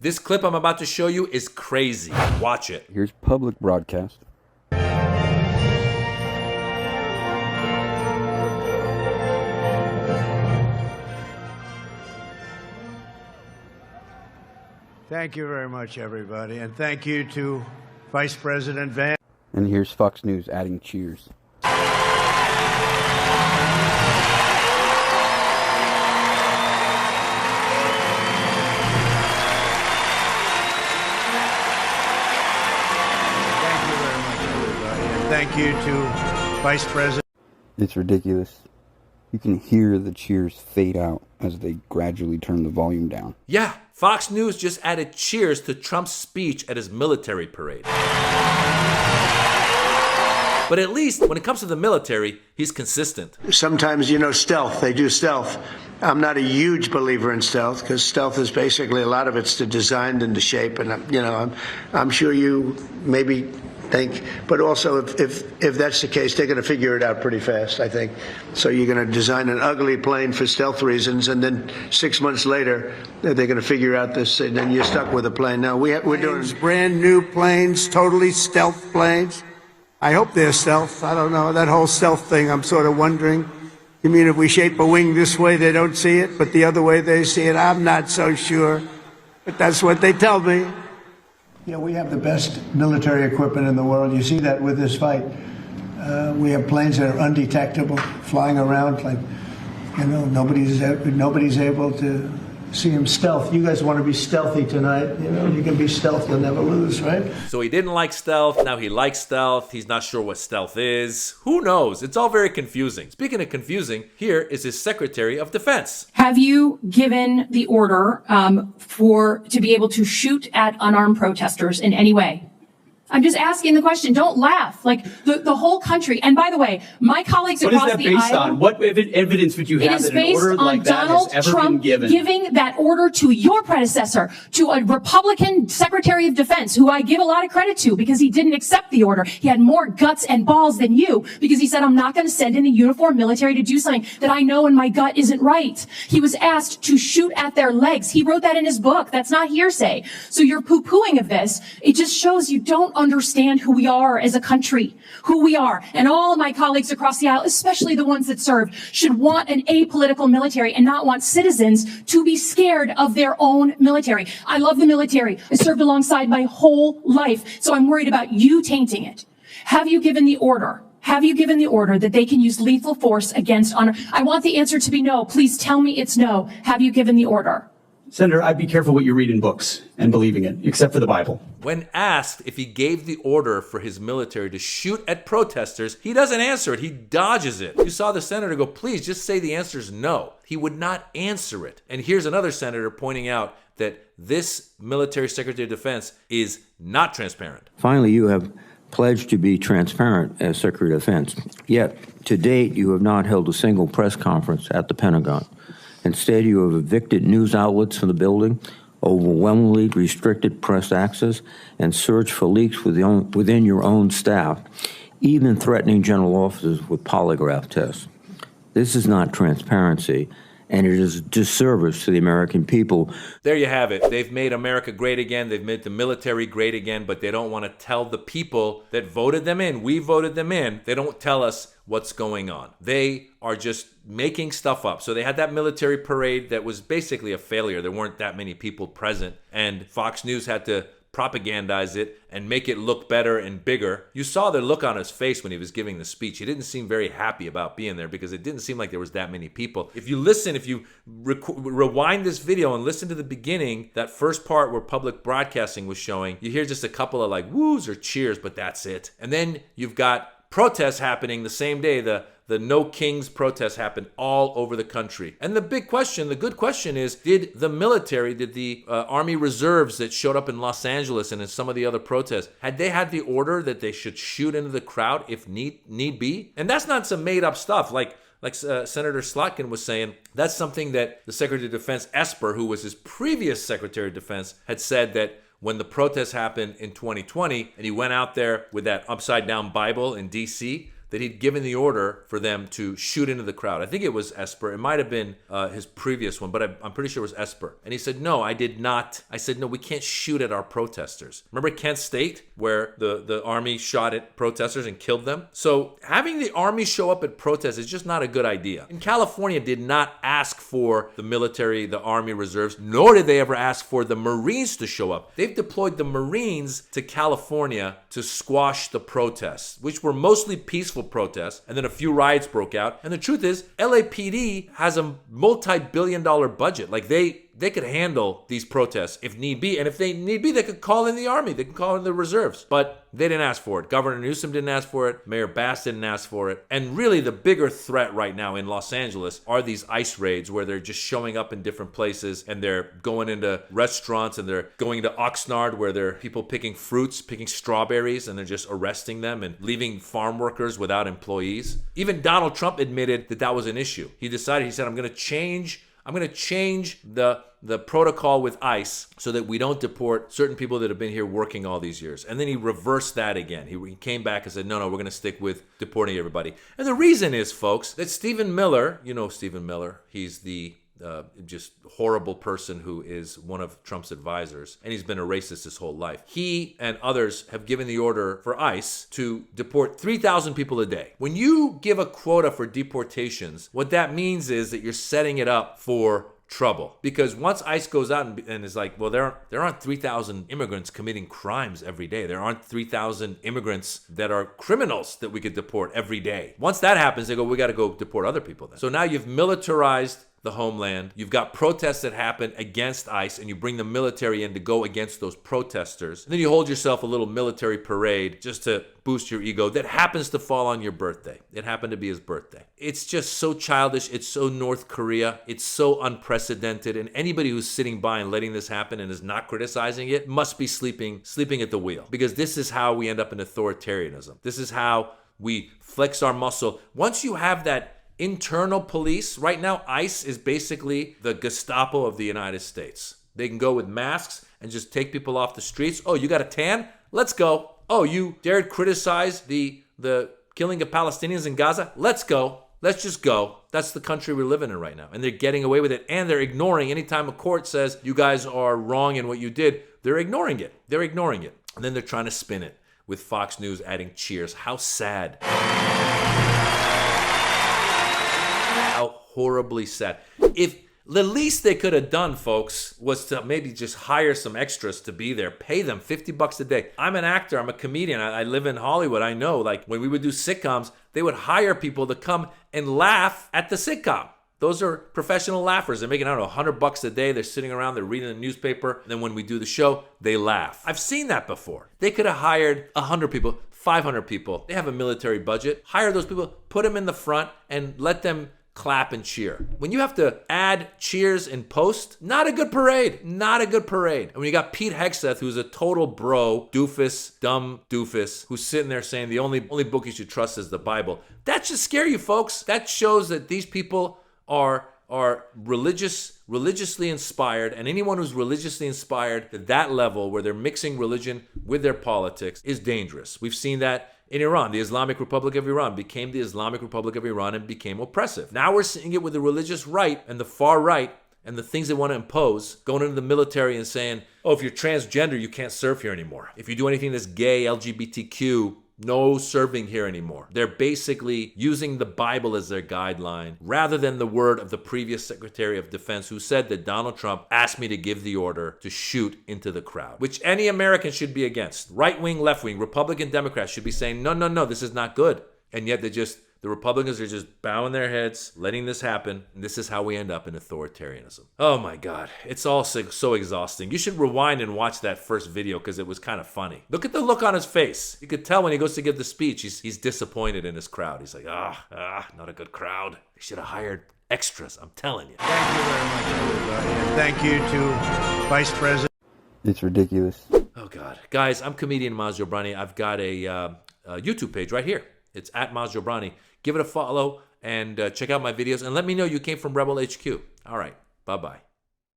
This clip I'm about to show you is crazy. Watch it. Here's public broadcast. Thank you very much, everybody, and thank you to Vice President Vance. And here's Fox News adding cheers. Thank you to Vice President. It's ridiculous. You can hear the cheers fade out as they gradually turn the volume down. Yeah, Fox News just added cheers to Trump's speech at his military parade. But at least when it comes to the military, he's consistent. Sometimes, stealth. They do stealth. I'm not a huge believer in stealth because stealth is basically a lot of it's to design and to shape. And, I'm sure you maybe think, but also if that's the case, they're going to figure it out pretty fast, I think. So you're going to design an ugly plane for stealth reasons, and then 6 months later, they're going to figure out this, and then you're stuck with a plane. Now, we're doing brand new planes, totally stealth planes. I hope they're stealth. I don't know. That whole stealth thing, I'm sort of wondering. You mean if we shape a wing this way, they don't see it, but the other way they see it? I'm not so sure. But that's what they tell me. Yeah, we have the best military equipment in the world. You see that with this fight. We have planes that are undetectable, flying around like, nobody's able to see them stealth. You guys want to be stealthy tonight. You can be stealth, you'll never lose, right? So he didn't like stealth, now he likes stealth. He's not sure what stealth is. Who knows? It's all very confusing. Speaking of confusing, here is his Secretary of Defense. Have you given the order to be able to shoot at unarmed protesters in any way? I'm just asking the question. Don't laugh. Like the whole country. And by the way, my colleagues across the aisle. What is that based on? What evidence would you have that an order like that has ever been given? Giving that order to your predecessor, to a Republican Secretary of Defense, who I give a lot of credit to because he didn't accept the order. He had more guts and balls than you because he said, I'm not going to send in the uniformed military to do something that I know in my gut isn't right. He was asked to shoot at their legs. He wrote that in his book. That's not hearsay. So your poo-pooing of this, it just shows you don't understand who we are as a country, who we are. And all of my colleagues across the aisle, especially the ones that serve, should want an apolitical military and not want citizens to be scared of their own military. I love the military. I served alongside my whole life, so I'm worried about you tainting it. Have you given the order? Have you given the order that they can use lethal force against honor? I want the answer to be no. Please tell me it's no. Have you given the order? Senator, I'd be careful what you read in books and believing it, except for the Bible. When asked if he gave the order for his military to shoot at protesters, he doesn't answer it. He dodges it. You saw the senator go, please just say the answer is no. He would not answer it. And here's another senator pointing out that this military secretary of defense is not transparent. Finally, you have pledged to be transparent as Secretary of Defense. Yet, to date, you have not held a single press conference at the Pentagon. Instead, you have evicted news outlets from the building, overwhelmingly restricted press access, and searched for leaks within your own staff, even threatening general officers with polygraph tests. This is not transparency, and it is a disservice to the American people. There you have it. They've made America great again. They've made the military great again, but they don't want to tell the people that voted them in. We voted them in. They don't tell us what's going on. They are just making stuff up. So they had that military parade that was basically a failure. There weren't that many people present, and Fox News had to propagandize it and make it look better and bigger. You saw the look on his face when he was giving the speech. He didn't seem very happy about being there because it didn't seem like there was that many people. If you rewind this video and listen to the beginning, that first part where public broadcasting was showing, you hear just a couple of like woos or cheers, but that's it. And then you've got protests happening the same day. The No Kings protests happened all over the country. And the big question, the good question is, did the Army Reserves that showed up in Los Angeles and in some of the other protests, had they had the order that they should shoot into the crowd if need be? And that's not some made up stuff. Like Senator Slotkin was saying, that's something that the Secretary of Defense, Esper, who was his previous Secretary of Defense, had said that when the protests happened in 2020 and he went out there with that upside down Bible in DC, that he'd given the order for them to shoot into the crowd. I think it was Esper. It might have been his previous one, but I'm pretty sure it was Esper. And he said, no, I did not. I said, no, we can't shoot at our protesters. Remember Kent State, where the army shot at protesters and killed them? So having the army show up at protests is just not a good idea. And California did not ask for the military, the army reserves, nor did they ever ask for the Marines to show up. They've deployed the Marines to California to squash the protests, which were mostly peaceful protests, and then a few riots broke out. And the truth is, LAPD has a multi-billion-dollar budget. Like they could handle these protests if need be. And if they need be, they could call in the army. They could call in the reserves. But they didn't ask for it. Governor Newsom didn't ask for it. Mayor Bass didn't ask for it. And really the bigger threat right now in Los Angeles are these ICE raids where they're just showing up in different places and they're going into restaurants and they're going to Oxnard where there are people picking fruits, picking strawberries, and they're just arresting them and leaving farm workers without employees. Even Donald Trump admitted that that was an issue. He said, I'm going to change the protocol with ICE so that we don't deport certain people that have been here working all these years. And then he reversed that again. He came back and said, no, we're going to stick with deporting everybody. And the reason is, folks, that Stephen Miller, you know Stephen Miller, he's the just horrible person who is one of Trump's advisors, and he's been a racist his whole life. He and others have given the order for ICE to deport 3,000 people a day. When you give a quota for deportations, what that means is that you're setting it up for trouble. Because once ICE goes out and is like, well, there aren't 3,000 immigrants committing crimes every day. There aren't 3,000 immigrants that are criminals that we could deport every day. Once that happens, they go, we got to go deport other people then. So now you've militarized the homeland. You've got protests that happen against ICE, and you bring the military in to go against those protesters. And then you hold yourself a little military parade just to boost your ego that happens to fall on your birthday. It happened to be his birthday. It's just so childish. It's so North Korea. It's so unprecedented. And anybody who's sitting by and letting this happen and is not criticizing it must be sleeping at the wheel. Because this is how we end up in authoritarianism. This is how we flex our muscle. Once you have that internal police, right now ICE is basically the Gestapo of the United States. They can go with masks and just take people off the streets. Oh, you got a tan? Let's go. Oh, you dared criticize the killing of Palestinians in Gaza? Let's go. Let's just go. That's the country we're living in right now. And they're getting away with it. And they're ignoring anytime a court says you guys are wrong in what you did. They're ignoring it. They're ignoring it. And then they're trying to spin it with Fox News adding cheers. How sad. How horribly sad. If the least they could have done, folks, was to maybe just hire some extras to be there. Pay them $50 a day. I'm an actor. I'm a comedian. I live in Hollywood. I know, like, when we would do sitcoms, they would hire people to come and laugh at the sitcom. Those are professional laughers. They're making, I don't know, $100 a day. They're sitting around, they're reading the newspaper. Then when we do the show, they laugh. I've seen that before. They could have hired 100 people, 500 people. They have a military budget. Hire those people, put them in the front, and let them clap and cheer. When you have to add cheers in post, not a good parade. Not a good parade. And when you got Pete Hegseth, who's a total bro, doofus, dumb doofus, who's sitting there saying the only book you should trust is the Bible, that should scare you, folks. That shows that these people are religiously inspired, and anyone who's religiously inspired to that level where they're mixing religion with their politics is dangerous. We've seen that in Iran. The Islamic Republic of Iran became the Islamic Republic of Iran and became oppressive. Now we're seeing it with the religious right and the far right and the things they want to impose, going into the military and saying, oh, if you're transgender, you can't serve here anymore. If you do anything that's gay, LGBTQ, no serving here anymore. They're basically using the Bible as their guideline rather than the word of the previous Secretary of Defense who said that Donald Trump asked me to give the order to shoot into the crowd, which any American should be against. Right wing, left wing, Republican, Democrats should be saying, no, this is not good. And yet the Republicans are just bowing their heads, letting this happen. And this is how we end up in authoritarianism. Oh my God. It's all so exhausting. You should rewind and watch that first video because it was kind of funny. Look at the look on his face. You could tell when he goes to give the speech, he's disappointed in his crowd. He's like, not a good crowd. They should have hired extras. I'm telling you. Thank you very much, everybody. And thank you to Vice President. It's ridiculous. Oh God. Guys, I'm comedian Maz Jobrani. I've got a YouTube page right here. It's at Maz Jobrani. Give it a follow and check out my videos and let me know you came from Rebel HQ. All right. Bye-bye.